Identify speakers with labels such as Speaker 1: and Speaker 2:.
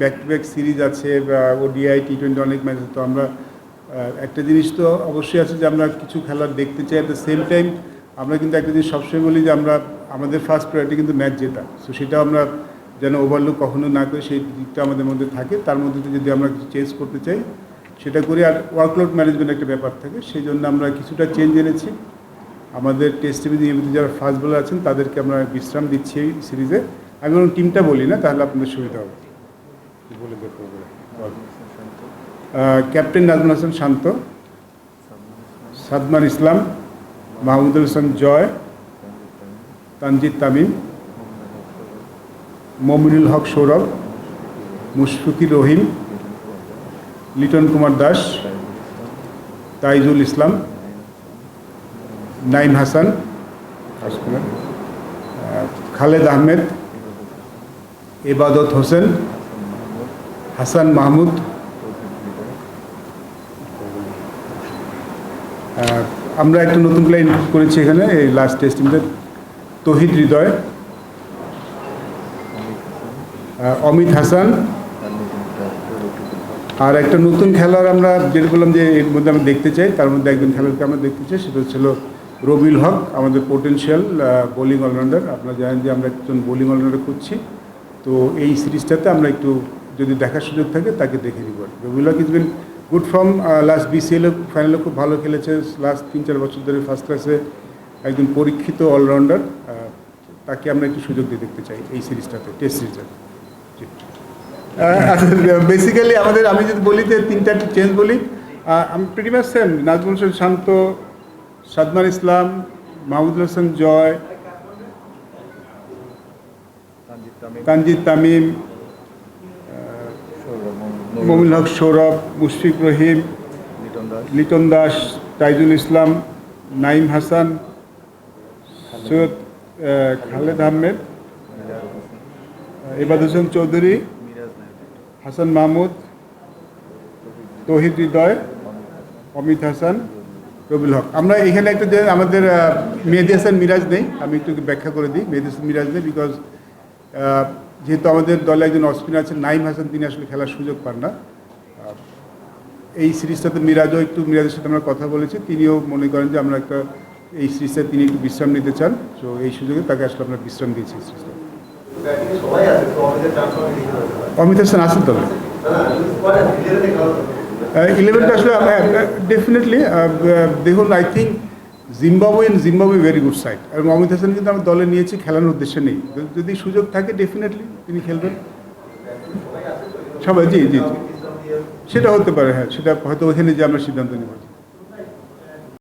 Speaker 1: Back to back series আছে বা ODI T20 অনেক ম্যাচ আছে। তো আমরা একটা জিনিস তো অবশ্যই আছে যে আমরা কিছু খেলা দেখতে চাই। অ্যাট দ্য সেম টাইম আমরা কিন্তু একটা জিনিস সবসময় বলি যে আমরা আমাদের ফার্স্ট প্রায়োরিটি কিন্তু ম্যাচ জেতা। সো সেটা আমরা যেন ওভারলুক কখনো না করে সেই দিকটা আমাদের মধ্যে থাকে। তার মধ্যে যদি আমরা কিছু চেঞ্জ করতে চাই সেটা করি। আর ওয়ার্কলোড ম্যানেজমেন্ট একটা ব্যাপার থাকে, সেই জন্য আমরা কিছুটা চেঞ্জ এনেছি। আমাদের টেস্ট টিমে নিয়মিত যারা ফাস্ট বোলার আছেন তাদেরকে আমরা বিশ্রাম দিচ্ছি এই সিরিজে। আমি বরং টিমটা বলি না, তাহলে আপনাদের সুবিধা হবে। বলে দেখো ক্যাপ্টেন নাজমুল হাসান শান্ত, সাদমান ইসলাম, মাহমুদুল হাসান জয়, তানজিদ তামিম, মমিনুল হক সৌরভ, মুশফিকুর রহিম, লিটন কুমার দাস, তাইজুল ইসলাম, নাইম হাসান, খালেদ আহমেদ, ইবাদত হোসেন, হাসান মাহমুদ, আমরা একটা নতুন প্লেয়ার ইনক্লুড করেছি এখানে এই লাস্ট টেস্ট টিমদের, তহিদ হৃদয়, অমিত হাসান। আর একটা নতুন খেলার আমরা যেটা বললাম যে এর মধ্যে আমরা দেখতে চাই, তার মধ্যে একজন খেলোয়াড়কে আমরা দেখতে চাই, সেটা হচ্ছিল রবিউল হক, আমাদের পোটেনশিয়াল বোলিং অলরাউন্ডার। আপনারা জানেন যে আমরা একজন বোলিং অলরাউন্ডার করছি। তো এই সিরিজটাতে আমরা একটু যদি দেখার সুযোগ থাকে তাকে দেখে নিব। Rabiul Haque is been good from last BCL ফাইনালে খুব ভালো খেলেছে, লাস্ট 3-4 বছর ধরে ফার্স্ট ক্লাসে একজন পরীক্ষিত অলরাউন্ডার। তাকে আমরা একটু সুযোগ দিয়ে দেখতে চাই এই সিরিজটাতে, টেস্ট সিরিজে। বেসিক্যালি আমাদের, আমি যদি বলি যে 3টা চেঞ্জ বলি, আমি pretty much same. Najmul Hasan Shanto, Shadman Islam, Mahmudul Hasan Joy, Tanzid Tamim, Mominul Haque Sourav, Mushfiqur Rahim, Liton Das, Taijul Islam, Nayeem Hasan, Syed Khaled Ahmed, Ebadot Hossain Chowdhury, Hasan Mahmud, তহিদ হৃদয়, অমিত হাসান, রবিউল হক। আমরা এখানে একটা যে আমাদের মেহেদি হাসান মিরাজ নেই, আমি একটু ব্যাখ্যা করে দিই। মেহেদি হাসান মিরাজ নেই বিকজ যেহেতু আমাদের দলে একজন অফ স্পিনার আছেন নাইম হাসান, তিনি আসলে খেলার সুযোগ পান না। এই সিরিজটাতে মিরাজের সাথে আমরা কথা বলেছি, তিনিও মনে করেন যে আমরা একটা এই সিরিজটা তিনি একটু বিশ্রাম নিতে চান। তো এই সুযোগে তাকে আসলে আমরা বিশ্রাম দিয়েছি এই সিরিজটা। অমিত হাসান আছেন তবে 11টা আসলে ডেফিনেটলি দেখুন, I think Zimbabwe very good side, এবং অমিত হাসান কিন্তু আমি দলে নিয়েছি খেলানোর উদ্দেশ্যে নেই। যদি সুযোগ থাকে ডেফিনেটলি তিনি খেলবেন সবাই। জি জি জি, সেটা হতে পারে, হ্যাঁ, সেটা হয়তো ওইখানে যে আমরা সিদ্ধান্ত নেব।